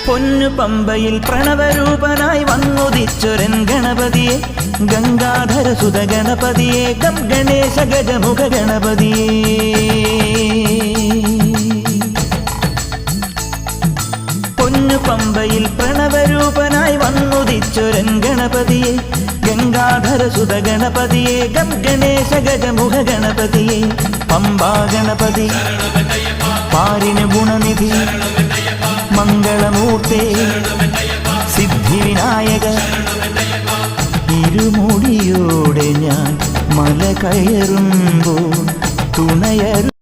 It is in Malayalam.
പൊന്നു പമ്പയിൽ പ്രണവരൂപനായി വന്നുദിച്ചൊരൻ ഗണപതിയെ ഗംഗാധര സുത ഗണപതിയെ ഗം ഗണേശ ഗജമുഖ ഗണപതിയെ പൊന്നു പമ്പയിൽ പ്രണവരൂപനായി വന്നുദിച്ചൊരൻ ഗണപതിയെ ഗംഗാധര സുത ഗണപതിയെ ഗം ഗണേശ ഗജമുഖ ഗണപതിയെ പമ്പാ ഗണപതി പാരിന് ഗുണനിധി മംഗളമൂർത്തേ സിദ്ധിവിനായക ഇരുമുടിയോടെ ഞാൻ മല കയറുമ്പോൾ തുണയരു